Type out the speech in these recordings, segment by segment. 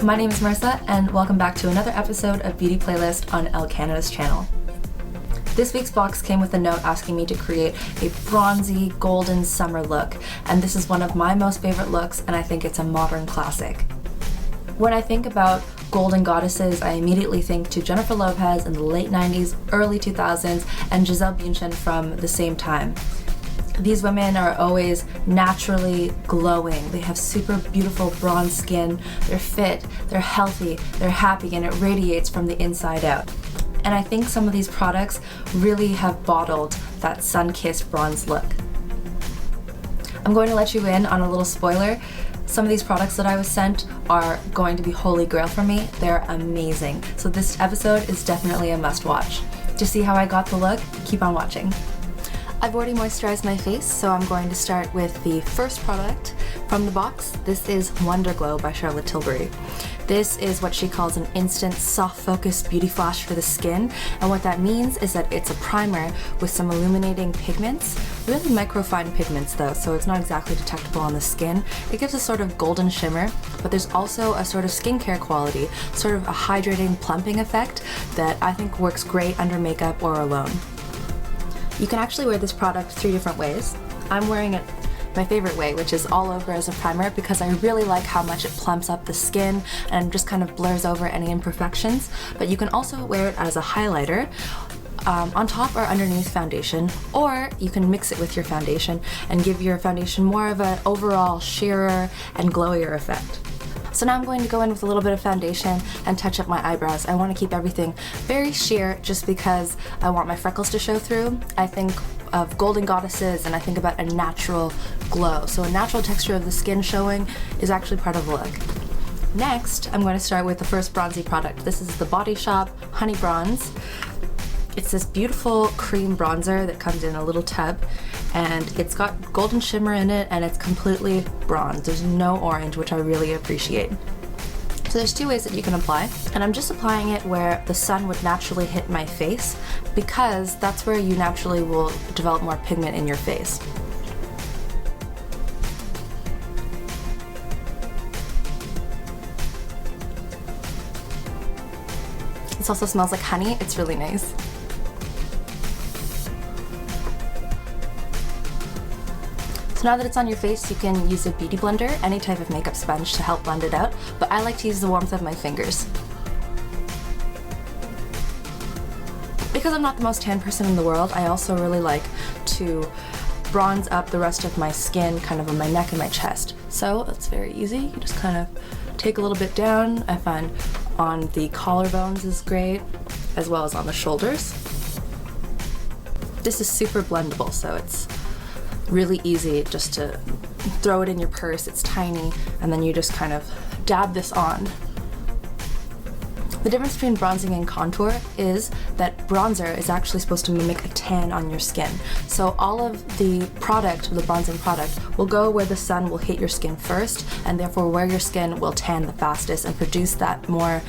My name is Marissa, and welcome back to another episode of Beauty Playlist on ELLE Canada's channel. This week's box came with a note asking me to create a bronzy, golden summer look, and this is one of my most favorite looks, and I think it's a modern classic. When I think about golden goddesses, I immediately think to Jennifer Lopez in the late 90s, early 2000s, and Gisele Bündchen from the same time. These women are always naturally glowing. They have super beautiful bronze skin, they're fit, they're healthy, they're happy, and it radiates from the inside out. And I think some of these products really have bottled that sun-kissed bronze look. I'm going to let you in on a little spoiler. Some of these products that I was sent are going to be holy grail for me. They're amazing. So this episode is definitely a must-watch. To see how I got the look, keep on watching. I've already moisturized my face, so I'm going to start with the first product from the box. This is Wonderglow by Charlotte Tilbury. This is what she calls an instant soft focus beauty flash for the skin, and what that means is that it's a primer with some illuminating pigments, really microfine pigments though, so it's not exactly detectable on the skin. It gives a sort of golden shimmer, but there's also a sort of skincare quality, sort of a hydrating plumping effect that I think works great under makeup or alone. You can actually wear this product 3 different ways. I'm wearing it my favorite way, which is all over as a primer, because I really like how much it plumps up the skin and just kind of blurs over any imperfections. But you can also wear it as a highlighter on top or underneath foundation, or you can mix it with your foundation and give your foundation more of an overall sheerer and glowier effect. So now I'm going to go in with a little bit of foundation and touch up my eyebrows. I want to keep everything very sheer just because I want my freckles to show through. I think of golden goddesses and I think about a natural glow. So a natural texture of the skin showing is actually part of the look. Next, I'm going to start with the first bronzy product. This is the Body Shop Honey Bronze. It's this beautiful cream bronzer that comes in a little tub, and it's got golden shimmer in it, and it's completely bronze. There's no orange, which I really appreciate. So there's 2 ways that you can apply, and I'm just applying it where the sun would naturally hit my face, because that's where you naturally will develop more pigment in your face. This also smells like honey. It's really nice. So now that it's on your face, you can use a beauty blender, any type of makeup sponge to help blend it out, but I like to use the warmth of my fingers. Because I'm not the most tan person in the world, I also really like to bronze up the rest of my skin, kind of on my neck and my chest. So it's very easy. You just kind of take a little bit down. I find on the collarbones is great, as well as on the shoulders. This is super blendable, so it's really easy just to throw it in your purse. It's tiny, and then you just kind of dab this on. The difference between bronzing and contour is that bronzer is actually supposed to mimic a tan on your skin. So all of the product, the bronzing product, will go where the sun will hit your skin first, and therefore where your skin will tan the fastest and produce that more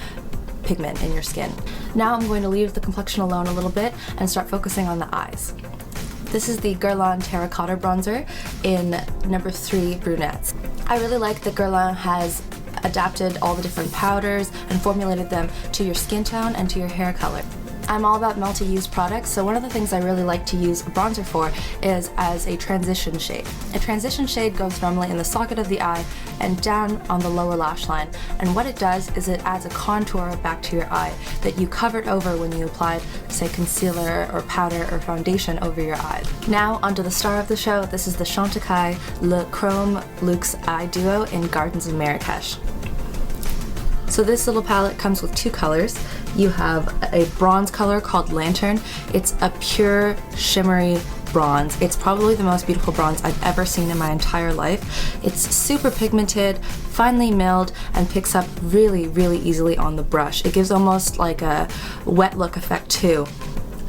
pigment in your skin. Now I'm going to leave the complexion alone a little bit and start focusing on the eyes. This is the Guerlain Terracotta bronzer in number 3 Brunettes. I really like that Guerlain has adapted all the different powders and formulated them to your skin tone and to your hair color. I'm all about multi-use products, so one of the things I really like to use a bronzer for is as a transition shade. A transition shade goes normally in the socket of the eye and down on the lower lash line, and what it does is it adds a contour back to your eye that you covered over when you applied, say, concealer or powder or foundation over your eye. Now onto the star of the show. This is the Chantecaille Le Chrome Luxe Eye Duo in Gardens of Marrakech. So this little palette comes with 2 colors. You have a bronze color called Lantern. It's a pure shimmery bronze. It's probably the most beautiful bronze I've ever seen in my entire life. It's super pigmented, finely milled, and picks up really, really easily on the brush. It gives almost like a wet look effect too.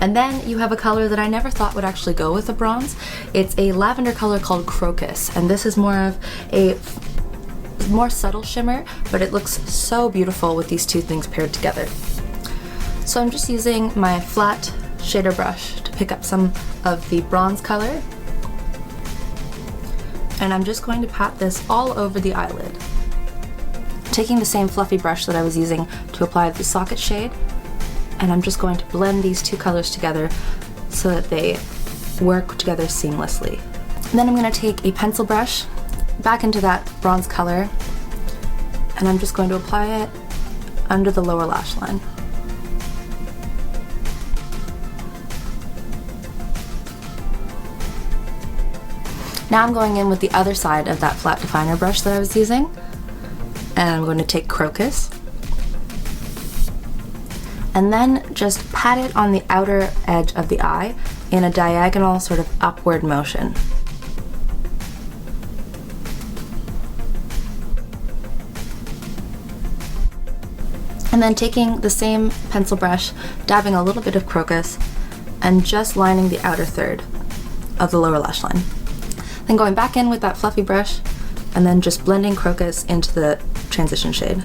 And then you have a color that I never thought would actually go with a bronze. It's a lavender color called Crocus, and this is more of a more subtle shimmer, but it looks so beautiful with these 2 things paired together. So I'm just using my flat shader brush to pick up some of the bronze color, and I'm just going to pat this all over the eyelid. taking the same fluffy brush that I was using to apply the socket shade, and I'm just going to blend these two colors together so that they work together seamlessly. And then I'm going to take a pencil brush back into that bronze color, and I'm just going to apply it under the lower lash line. Now I'm going in with the other side of that flat definer brush that I was using, and I'm going to take Crocus and then just pat it on the outer edge of the eye in a diagonal sort of upward motion. And then taking the same pencil brush, dabbing a little bit of Crocus, and just lining the outer third of the lower lash line. Then going back in with that fluffy brush, and then just blending Crocus into the transition shade.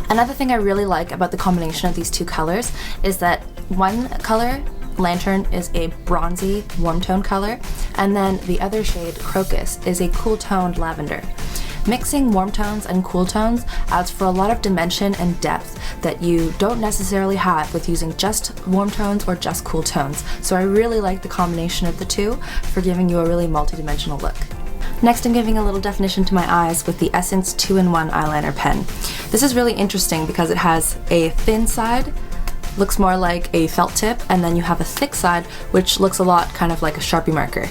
Another thing I really like about the combination of these two colors is that one color, Lantern, is a bronzy, warm tone color, and then the other shade, Crocus, is a cool toned lavender. Mixing warm tones and cool tones adds for a lot of dimension and depth that you don't necessarily have with using just warm tones or just cool tones. So I really like the combination of the two for giving you a really multi-dimensional look. Next, I'm giving a little definition to my eyes with the Essence 2-in-1 eyeliner pen. This is really interesting because it has a thin side, looks more like a felt tip, and then you have a thick side which looks a lot kind of like a Sharpie marker.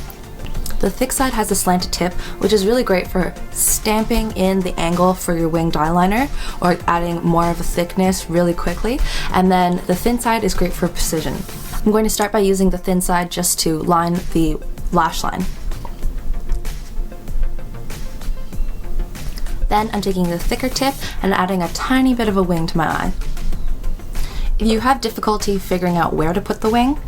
The thick side has a slanted tip, which is really great for stamping in the angle for your winged eyeliner or adding more of a thickness really quickly. And then the thin side is great for precision. I'm going to start by using the thin side just to line the lash line. Then I'm taking the thicker tip and adding a tiny bit of a wing to my eye. If you have difficulty figuring out where to put the wing,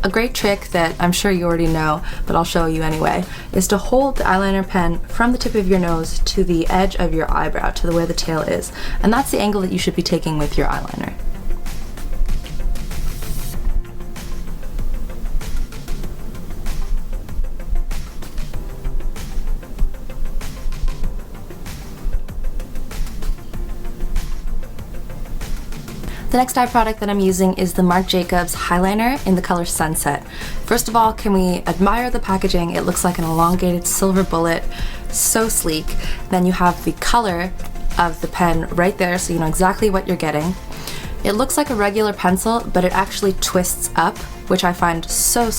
a great trick that I'm sure you already know, but I'll show you anyway, is to hold the eyeliner pen from the tip of your nose to the edge of your eyebrow, to where the tail is. And that's the angle that you should be taking with your eyeliner. The next eye product that I'm using is the Marc Jacobs Highliner in the color Sunset. First of all, can we admire the packaging? It looks like an elongated silver bullet, so sleek. Then you have the color of the pen right there, so you know exactly what you're getting. It looks like a regular pencil, but it actually twists up, which I find so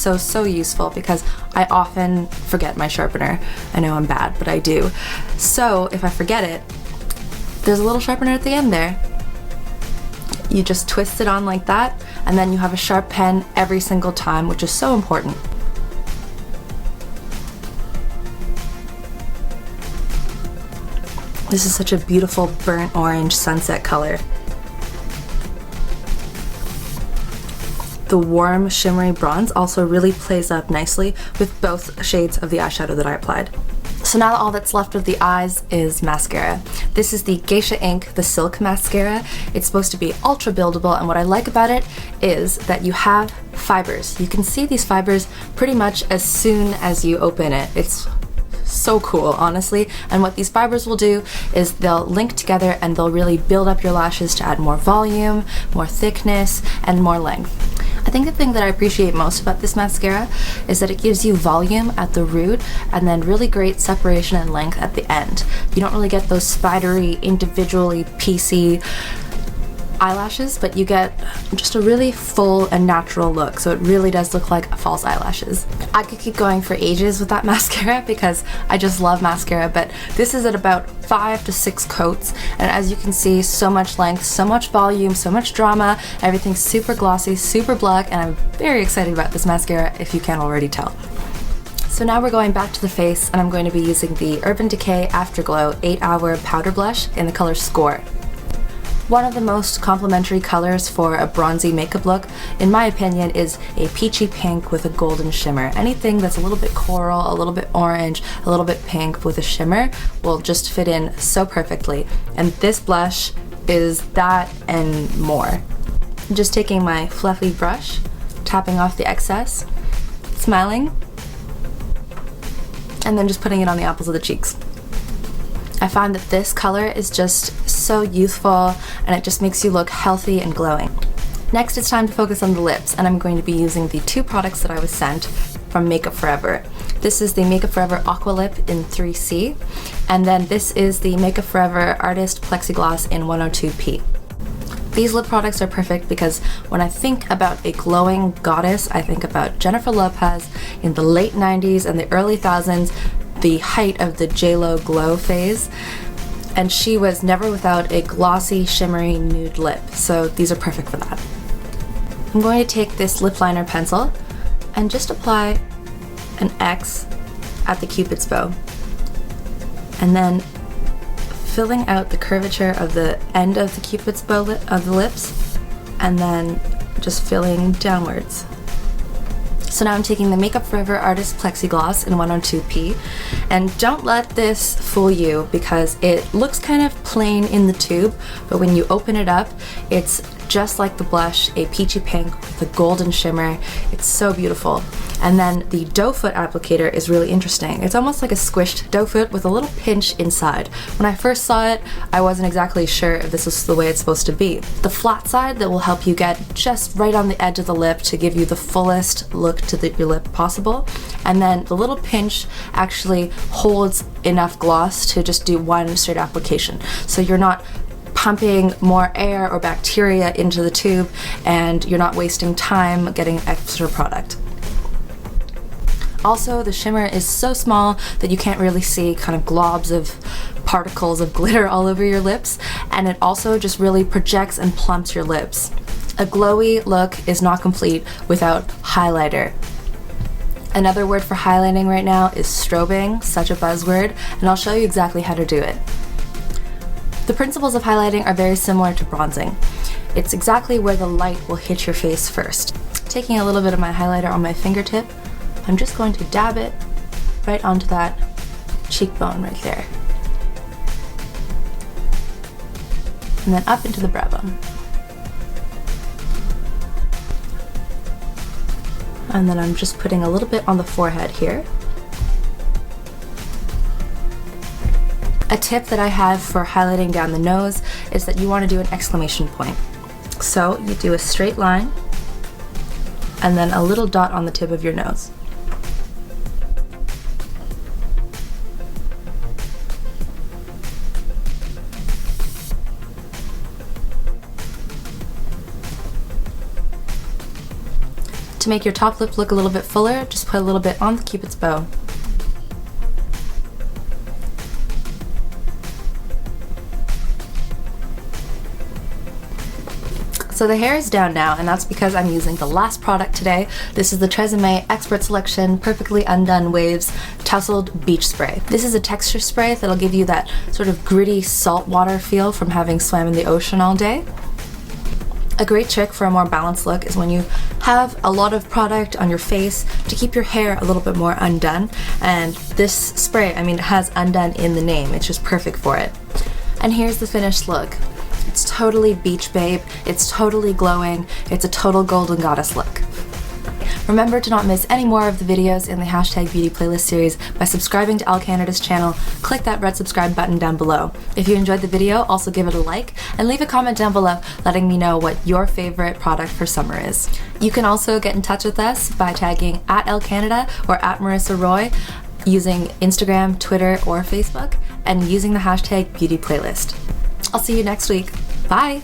useful because I often forget my sharpener. I know I'm bad, but I do. So if I forget it, there's a little sharpener at the end there. You just twist it on like that, and then you have a sharp pen every single time, which is so important. This is such a beautiful burnt orange sunset color. The warm shimmery bronze also really plays up nicely with both shades of the eyeshadow that I applied. So now all that's left of the eyes is mascara. This is the Geisha Ink, the Silk Mascara. It's supposed to be ultra buildable, and what I like about it is that you have fibers. You can see these fibers pretty much as soon as you open it. It's so cool, honestly. And what these fibers will do is they'll link together and they'll really build up your lashes to add more volume, more thickness, and more length. I think the thing that I appreciate most about this mascara is that it gives you volume at the root and then really great separation and length at the end. You don't really get those spidery, individually piecey eyelashes, but you get just a really full and natural look, so it really does look like false eyelashes. I could keep going for ages with that mascara because I just love mascara, but this is at about 5 to 6 coats, and as you can see, so much length, so much volume, so much drama, everything's super glossy, super black, and I'm very excited about this mascara if you can't already tell. So now we're going back to the face, and I'm going to be using the Urban Decay Afterglow 8-Hour Powder Blush in the color Score. One of the most complementary colors for a bronzy makeup look, in my opinion, is a peachy pink with a golden shimmer. Anything that's a little bit coral, a little bit orange, a little bit pink with a shimmer will just fit in so perfectly. And this blush is that and more. I'm just taking my fluffy brush, tapping off the excess, smiling, and then just putting it on the apples of the cheeks. I find that this color is just so youthful and it just makes you look healthy and glowing. Next, it's time to focus on the lips, and I'm going to be using the two products that I was sent from Makeup Forever. This is the Makeup Forever Aqua Lip in 3C, and then this is the Makeup Forever Artist Plexi-Gloss in 102P. These lip products are perfect because when I think about a glowing goddess, I think about Jennifer Lopez in the late 90s and the early 2000s, the height of the J-Lo glow phase. And she was never without a glossy, shimmery nude lip, so these are perfect for that. I'm going to take this lip liner pencil and just apply an X at the Cupid's bow, and then filling out the curvature of the end of the Cupid's bow of the lips, and then just filling downwards. So now I'm taking the Makeup Forever Artist Plexi-Gloss in 102P, and don't let this fool you because it looks kind of plain in the tube, but when you open it up, it's just like the blush, a peachy pink with a golden shimmer. It's so beautiful. And then the doe foot applicator is really interesting. It's almost like a squished doe foot with a little pinch inside. When I first saw it, I wasn't exactly sure if this was the way it's supposed to be. The flat side that will help you get just right on the edge of the lip to give you the fullest look to your lip possible. And then the little pinch actually holds enough gloss to just do one straight application. So you're not pumping more air or bacteria into the tube, and you're not wasting time getting extra product. Also, the shimmer is so small that you can't really see kind of globs of particles of glitter all over your lips, and it also just really projects and plumps your lips. A glowy look is not complete without highlighter. Another word for highlighting right now is strobing, such a buzzword, and I'll show you exactly how to do it. The principles of highlighting are very similar to bronzing. It's exactly where the light will hit your face first. Taking a little bit of my highlighter on my fingertip, I'm just going to dab it right onto that cheekbone right there. And then up into the brow bone. And then I'm just putting a little bit on the forehead here. A tip that I have for highlighting down the nose is that you want to do an exclamation point. So you do a straight line and then a little dot on the tip of your nose. To make your top lip look a little bit fuller, just put a little bit on the Cupid's bow. So the hair is down now, and that's because I'm using the last product today. This is the TRESemmé Expert Selection Perfectly Undone Waves Tousled Beach Spray. This is a texture spray that'll give you that sort of gritty saltwater feel from having swam in the ocean all day. A great trick for a more balanced look is when you have a lot of product on your face to keep your hair a little bit more undone, and this spray, I mean, it has undone in the name. It's just perfect for it. And here's the finished look. It's totally beach babe, it's totally glowing, it's a total golden goddess look. Remember to not miss any more of the videos in the Hashtag Beauty Playlist series by subscribing to ELLE Canada's channel. Click that red subscribe button down below. If you enjoyed the video, also give it a like and leave a comment down below letting me know what your favorite product for summer is. You can also get in touch with us by tagging @ELLECanada or @MarissaRoy using Instagram, Twitter, or Facebook, and using the hashtag Beauty Playlist. I'll see you next week. Bye!